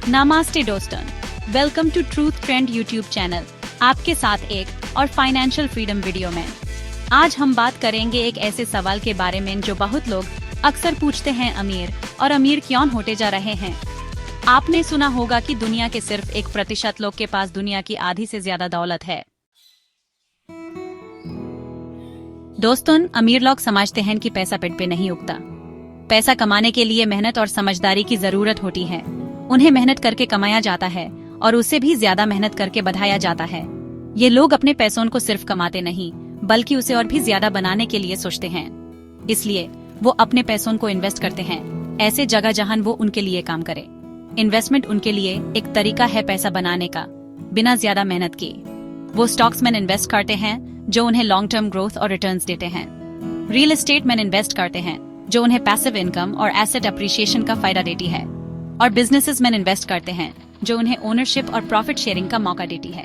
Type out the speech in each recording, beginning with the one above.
नमस्ते दोस्तों, welcome to Truth Trend YouTube channel. आपके साथ एक और फाइनेंशियल फ्रीडम वीडियो में आज हम बात करेंगे एक ऐसे सवाल के बारे में जो बहुत लोग अक्सर पूछते हैं, अमीर क्यों होते जा रहे हैं। आपने सुना होगा कि दुनिया के सिर्फ 1% लोग के पास दुनिया की आधी से ज्यादा दौलत है। दोस्तों, अमीर लोग समझते हैं कि पैसा पेट पे नहीं उगता। पैसा कमाने के लिए मेहनत और समझदारी की जरूरत होती है। उन्हें मेहनत करके कमाया जाता है और उससे भी ज्यादा मेहनत करके बढ़ाया जाता है। ये लोग अपने पैसों को सिर्फ कमाते नहीं बल्कि उसे और भी ज्यादा बनाने के लिए सोचते हैं। इसलिए वो अपने पैसों को इन्वेस्ट करते हैं ऐसे जगह जहां वो उनके लिए काम करे। इन्वेस्टमेंट उनके लिए एक तरीका है पैसा बनाने का बिना ज्यादा मेहनत किए। वो स्टॉक्स में इन्वेस्ट करते हैं जो उन्हें लॉन्ग टर्म ग्रोथ और रिटर्न्स देते हैं। रियल एस्टेट में इन्वेस्ट करते हैं जो उन्हें पैसिव इनकम और एसेट अप्रिसिएशन का फायदा देती है। और बिजनेसेस में इन्वेस्ट करते हैं जो उन्हें ओनरशिप और प्रॉफिट शेयरिंग का मौका देती है।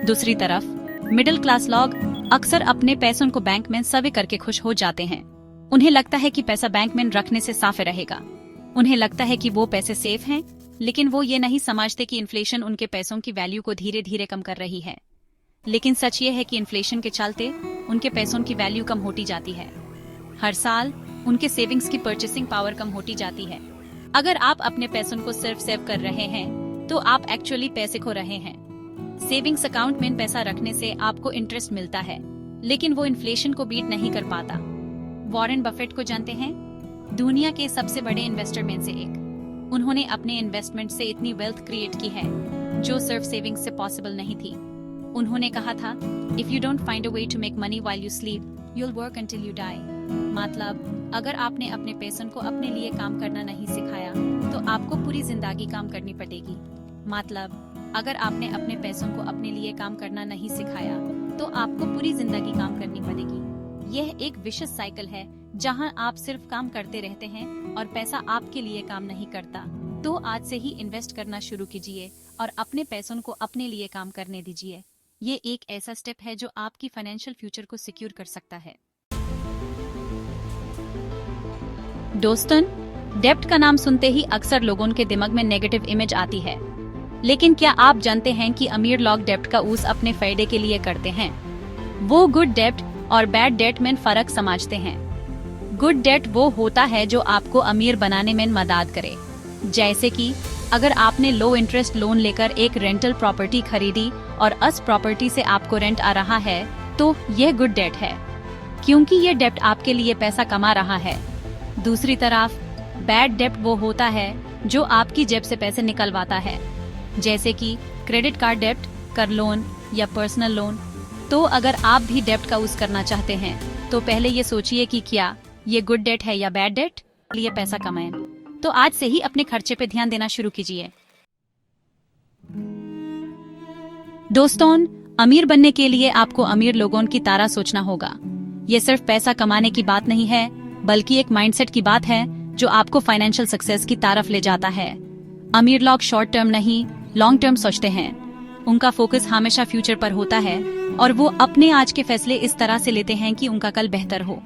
दूसरी तरफ मिडिल क्लास लोग अक्सर अपने पैसों को बैंक में सेव करके खुश हो जाते हैं। उन्हें लगता है कि पैसा बैंक में रखने से साफ रहेगा। उन्हें लगता है कि वो पैसे सेफ हैं, लेकिन वो ये नहीं समझते कि इन्फ्लेशन उनके पैसों की वैल्यू को धीरे धीरे कम कर रही है। लेकिन सच ये है कि इन्फ्लेशन के चलते उनके पैसों की वैल्यू कम होती जाती है। हर साल उनके सेविंग्स की परचेसिंग पावर कम होती जाती है। अगर आप अपने पैसों को सिर्फ सेव कर रहे हैं तो आप एक्चुअली पैसे खो रहे हैं। सेविंग्स अकाउंट में पैसा रखने से आपको इंटरेस्ट मिलता है, लेकिन वो इन्फ्लेशन को बीट नहीं कर पाता। वॉरेन बफेट को जानते हैं? दुनिया के सबसे बड़े इन्वेस्टर में से एक। उन्होंने अपने इन्वेस्टमेंट से इतनी वेल्थ क्रिएट की है जो सिर्फ सेविंग्स से पॉसिबल नहीं थी। उन्होंने कहा था, if you don't find a way to make money while you sleep, you will work until you die. मतलब, अगर आपने अपने पैसों को अपने लिए काम करना नहीं सिखाया तो आपको पूरी जिंदगी काम करनी पड़ेगी। मतलब, अगर आपने अपने पैसों को अपने लिए काम करना नहीं सिखाया तो आपको पूरी जिंदगी काम करनी पड़ेगी। यह एक विशेष साइकिल है जहां आप सिर्फ काम करते रहते हैं और पैसा आपके लिए काम नहीं करता। तो आज से ही इन्वेस्ट करना शुरू कीजिए और अपने पैसों को अपने लिए काम करने दीजिए। ये एक ऐसा स्टेप है जो आपकी फाइनेंशियल फ्यूचर को सिक्योर कर सकता है। दोस्तों, डेब्ट का नाम सुनते ही अक्सर लोगों के दिमाग में नेगेटिव इमेज आती है, लेकिन क्या आप जानते हैं कि अमीर लोग डेब्ट का यूज अपने फायदे के लिए करते हैं। वो गुड डेब्ट और बैड डेब्ट में फर्क समझते हैं। गुड डेब्ट वो होता है जो आपको अमीर बनाने में मदद करे। जैसे कि अगर आपने लो इंटरेस्ट लोन लेकर एक रेंटल प्रॉपर्टी खरीदी और उस प्रॉपर्टी से आपको रेंट आ रहा है तो यह गुड डेब्ट है, क्योंकि ये डेब्ट आपके लिए पैसा कमा रहा है। दूसरी तरफ बैड डेब्ट वो होता है जो आपकी जेब से पैसे निकलवाता है, जैसे कि क्रेडिट कार्ड डेब्ट, कर लोन या पर्सनल लोन। तो अगर आप भी डेब्ट का यूज करना चाहते हैं तो पहले ये सोचिए कि क्या ये गुड डेब्ट है या बैड डेब्ट। लिए पैसा कमाएं तो आज से ही अपने खर्चे पे ध्यान देना शुरू कीजिए। दोस्तों, अमीर बनने के लिए आपको अमीर लोगों की तरह सोचना होगा। ये सिर्फ पैसा कमाने की बात नहीं है, बल्कि एक माइंडसेट की बात है जो आपको फाइनेंशियल सक्सेस की तरफ ले जाता है। अमीर लोग शॉर्ट टर्म नहीं, लॉन्ग टर्म सोचते हैं। उनका फोकस हमेशा फ्यूचर पर होता है और वो अपने आज के फैसले इस तरह से लेते हैं कि उनका कल बेहतर हो।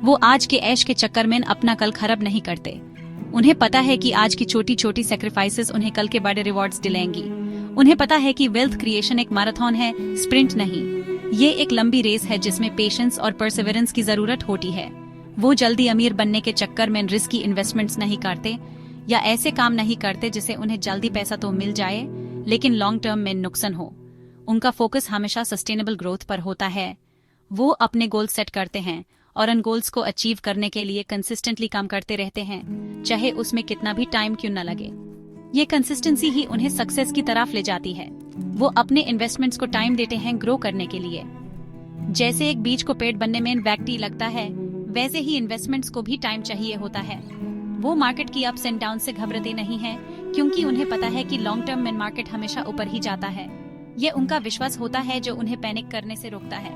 वो आज के ऐश के चक्कर में अपना कल खराब नहीं करते। उन्हें पता है कि आज की छोटी छोटी सेक्रीफाइसेस उन्हें कल के बड़े रिवॉर्ड्स दिलाएंगी। उन्हें पता है कि वेल्थ क्रिएशन एक मैराथन है, स्प्रिंट नहीं। ये एक लंबी रेस है जिसमें पेशेंस और परसिवरेंस की जरूरत होती है। वो जल्दी अमीर बनने के चक्कर में रिस्की इन्वेस्टमेंट्स नहीं करते या ऐसे काम नहीं करते जिसे उन्हें जल्दी पैसा तो मिल जाए लेकिन लॉन्ग टर्म में नुकसान हो। उनका फोकस हमेशा सस्टेनेबल ग्रोथ पर होता है। वो अपने गोल सेट करते हैं और उन गोल्स को अचीव करने के लिए कंसिस्टेंटली काम करते रहते हैं, चाहे उसमें कितना भी टाइम क्यों न लगे। ये कंसिस्टेंसी ही उन्हें सक्सेस की तरफ ले जाती है। वो अपने इन्वेस्टमेंट्स को टाइम देते हैं ग्रो करने के लिए। जैसे एक बीज को पेड़ बनने में व्यक्ति लगता है, वैसे ही इन्वेस्टमेंट्स को भी टाइम चाहिए होता है। वो मार्केट की अप्स एंड डाउन से घबराते नहीं हैं, क्योंकि उन्हें पता है कि लॉन्ग टर्म में मार्केट हमेशा ऊपर ही जाता है। ये उनका विश्वास होता है जो उन्हें पैनिक करने से रोकता है।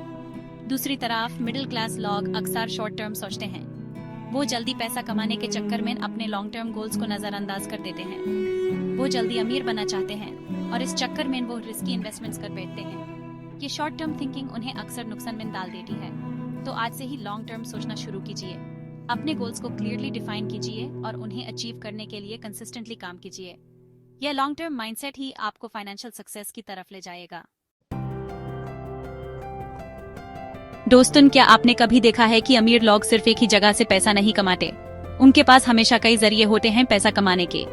दूसरी तरफ मिडिल क्लास लोग अक्सर शॉर्ट टर्म सोचते हैं। वो जल्दी पैसा कमाने के चक्कर में अपने लॉन्ग टर्म गोल्स को नजरअंदाज कर देते हैं। वो जल्दी अमीर बनना चाहते हैं और इस चक्कर में वो रिस्की इन्वेस्टमेंट्स कर बैठते हैं। ये शॉर्ट टर्म थिंकिंग उन्हें अक्सर नुकसान में डाल देती है। तो आज से ही लॉन्ग टर्म सोचना शुरू कीजिए। अपने गोल्स को क्लियरली डिफाइन कीजिए और उन्हें अचीव करने के लिए कंसिस्टेंटली काम कीजिए। यह लॉन्ग टर्म माइंडसेट ही आपको फाइनेंशियल सक्सेस की तरफ ले जाएगा। दोस्तों, क्या आपने कभी देखा है कि अमीर लोग सिर्फ एक ही जगह से पैसा नहीं कमाते? उनके पास हमेशा कई जरिए होते हैं पैसा कमाने के।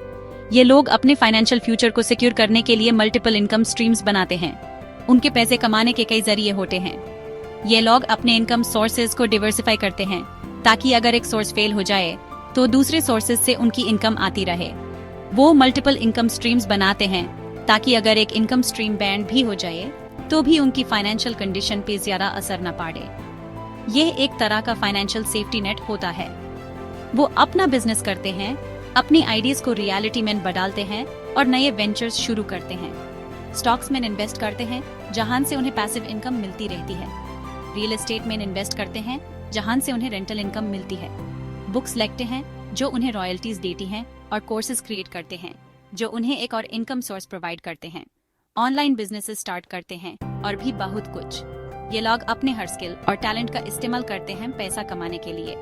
ये लोग अपने फाइनेंशियल फ्यूचर को सिक्योर करने के लिए मल्टीपल इनकम स्ट्रीम्स बनाते हैं। उनके पैसे कमाने के कई जरिए होते हैं। ये लोग अपने इनकम सोर्सेज को डिवर्सिफाई करते हैं ताकि अगर एक सोर्स फेल हो जाए तो दूसरे सोर्सेज से उनकी इनकम आती रहे। वो मल्टीपल इनकम स्ट्रीम्स बनाते हैं ताकि अगर एक इनकम स्ट्रीम बैंड भी हो जाए तो भी उनकी फाइनेंशियल कंडीशन पे ज्यादा असर न पड़े। यह एक तरह का फाइनेंशियल सेफ्टी नेट होता है। वो अपना बिजनेस करते हैं, अपनी आइडियाज को रियलिटी में बदलते हैं और नए वेंचर्स शुरू करते हैं। स्टॉक्स में इन्वेस्ट करते हैं जहां से उन्हें पैसिव इनकम मिलती रहती है। रियल एस्टेट में इन्वेस्ट करते हैं जहां से उन्हें रेंटल इनकम मिलती है। बुक्स लिखते हैं जो उन्हें रॉयल्टीज देती हैं और कोर्सेज क्रिएट करते हैं जो उन्हें एक और इनकम सोर्स प्रोवाइड करते हैं। ऑनलाइन बिजनेसेस स्टार्ट करते हैं और भी बहुत कुछ। ये लोग अपने हर स्किल और टैलेंट का इस्तेमाल करते हैं पैसा कमाने के लिए।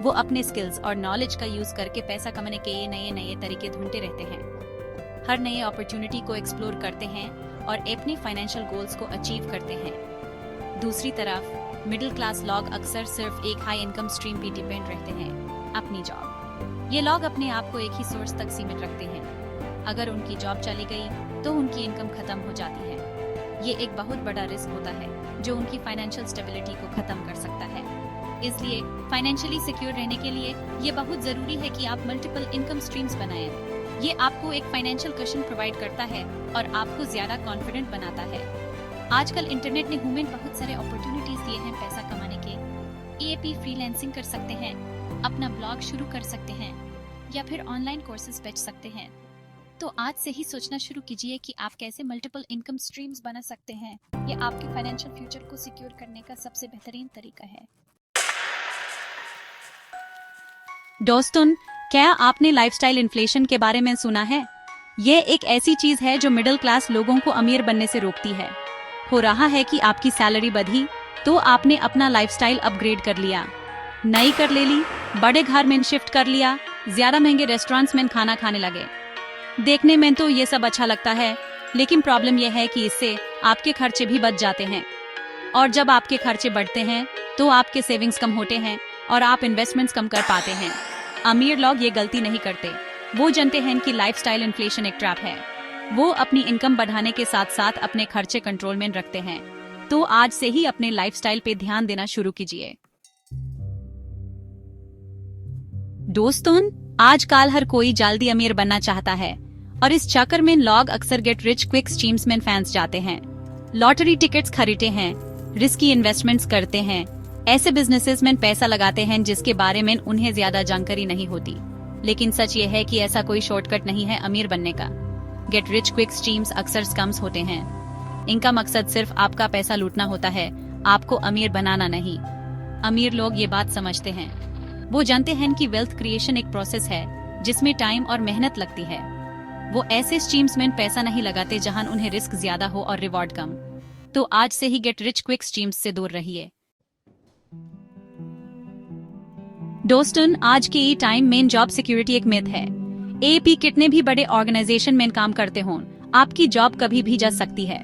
वो अपने स्किल्स और नॉलेज का यूज करके पैसा कमाने के ये नए नए तरीके ढूंढते रहते हैं। हर नए अपॉर्चुनिटी को एक्सप्लोर करते हैं और अपने फाइनेंशियल गोल्स को अचीव करते हैं। दूसरी तरफ मिडिल क्लास लोग अक्सर सिर्फ एक हाई इनकम स्ट्रीम पे डिपेंड रहते हैं, अपनी जॉब। ये लोग अपने आप को एक ही सोर्स तक सीमित रखते हैं। अगर उनकी जॉब चली गई तो उनकी इनकम खत्म हो जाती है। ये एक बहुत बड़ा रिस्क होता है जो उनकी फाइनेंशियल स्टेबिलिटी को खत्म कर सकता है। इसलिए फाइनेंशियली सिक्योर रहने के लिए ये बहुत जरूरी है कि आप मल्टीपल इनकम स्ट्रीम्स बनाएं। ये आपको एक फाइनेंशियल कशन प्रोवाइड करता है और आपको ज्यादा कॉन्फिडेंट बनाता है। आजकल इंटरनेट ने हमें बहुत सारे अपॉर्चुनिटीज दिए हैं पैसा कमाने के। एएपी फ्रीलांसिंग कर सकते हैं, अपना ब्लॉग शुरू कर सकते हैं या फिर ऑनलाइन कोर्सेज बेच सकते हैं। तो आज से ही सोचना शुरू कीजिए कि आप कैसे मल्टीपल इनकम स्ट्रीम्स बना सकते हैं। ये आपके फाइनेंशियल फ्यूचर को सिक्योर करने का सबसे बेहतरीन तरीका है। दोस्तों, क्या आपने लाइफस्टाइल इन्फ्लेशन के बारे में सुना है? ये एक ऐसी चीज है जो मिडिल क्लास लोगों को अमीर बनने से रोकती है। हो रहा है कि आपकी सैलरी बढ़ी तो आपने अपना लाइफस्टाइल अपग्रेड कर लिया, नई कर ले ली, बड़े घर में शिफ्ट कर लिया, ज्यादा महंगे रेस्टोरेंट्स में खाना खाने लगे। देखने में तो ये सब अच्छा लगता है, लेकिन प्रॉब्लम यह है कि इससे आपके खर्चे भी बढ़ जाते हैं। और जब आपके खर्चे बढ़ते हैं तो आपके सेविंग्स कम होते हैं और आप इन्वेस्टमेंट्स कम कर पाते हैं। अमीर लोग ये गलती नहीं करते। वो जानते हैं कि लाइफस्टाइल इन्फ्लेशन एक ट्रैप है। वो अपनी इनकम बढ़ाने के साथ साथ अपने खर्चे कंट्रोल में रखते हैं। तो आज से ही अपने लाइफस्टाइल पे ध्यान देना शुरू कीजिए। दोस्तों, आजकल हर कोई जल्दी अमीर बनना चाहता है और इस चक्कर में लोग अक्सर गेट रिच क्विक स्कीम्स में फंस जाते हैं। लॉटरी टिकट्स खरीदते हैं, रिस्की इन्वेस्टमेंट्स करते हैं, ऐसे बिजनेसेस में पैसा लगाते हैं जिसके बारे में उन्हें ज्यादा जानकारी नहीं होती। लेकिन सच ये है कि ऐसा कोई शॉर्टकट नहीं है अमीर बनने का। गेट रिच क्विक स्कीम्स अक्सर स्कैम्स होते हैं। इनका मकसद सिर्फ आपका पैसा लूटना होता है, आपको अमीर बनाना नहीं। अमीर लोग ये बात समझते हैं। वो जानते हैं कि वेल्थ क्रिएशन एक प्रोसेस है जिसमें टाइम और मेहनत लगती है। वो ऐसे स्कीम्स में पैसा नहीं लगाते जहां उन्हें रिस्क ज्यादा हो और रिवॉर्ड कम। तो आज से ही गेट रिच क्विक स्कीम्स से दूर रहिए। दोस्तों, आज के टाइम में जॉब सिक्योरिटी एक मिथ है। एपी कितने भी बड़े ऑर्गेनाइजेशन में काम करते हों, आपकी जॉब कभी भी जा सकती है।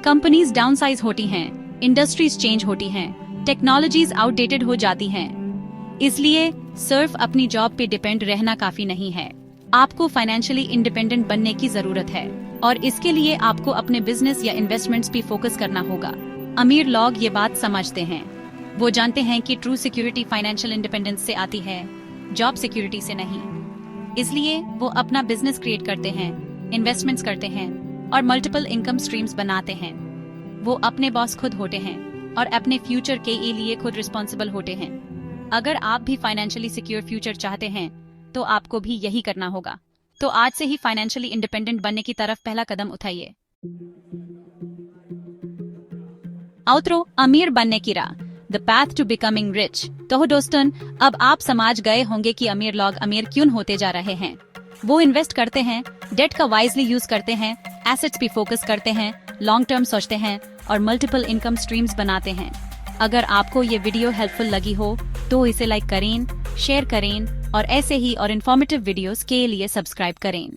कंपनीज डाउनसाइज होती हैं, इंडस्ट्रीज चेंज होती हैं, टेक्नोलॉजीज आउटडेटेड हो जाती हैं। इसलिए सिर्फ अपनी जॉब पे डिपेंड रहना काफी नहीं है। आपको फाइनेंशियली इंडिपेंडेंट बनने की जरूरत है और इसके लिए आपको अपने बिजनेस या इन्वेस्टमेंट्स पे फोकस करना होगा। अमीर लोग ये बात समझते हैं। वो जानते हैं कि ट्रू सिक्योरिटी फाइनेंशियल इंडिपेंडेंस से आती है, जॉब सिक्योरिटी से नहीं। इसलिए वो अपना बिजनेस क्रिएट करते हैं, इन्वेस्टमेंट्स करते हैं और मल्टीपल इनकम स्ट्रीम्स बनाते हैं। वो अपने बॉस खुद होते हैं और अपने फ्यूचर के लिए खुद रिस्पॉन्सिबल होते हैं। अगर आप भी फाइनेंशियली सिक्योर फ्यूचर चाहते हैं तो आपको भी यही करना होगा। तो आज से ही फाइनेंशियली इंडिपेंडेंट बनने की तरफ पहला कदम उठाइए। आउटरो, अमीर बनने की राह, the path to becoming rich. तो दोस्तों, अब आप समझ गए होंगे कि अमीर लोग अमीर क्यों होते जा रहे हैं। वो इन्वेस्ट करते हैं, डेट का वाइजली यूज करते हैं, एसेट्स पे फोकस करते हैं, लॉन्ग टर्म सोचते हैं और मल्टीपल इनकम स्ट्रीम्स बनाते हैं। अगर आपको ये वीडियो हेल्पफुल लगी हो तो इसे लाइक करें, शेयर करें और ऐसे ही और इन्फॉर्मेटिव वीडियोस के लिए सब्सक्राइब करें।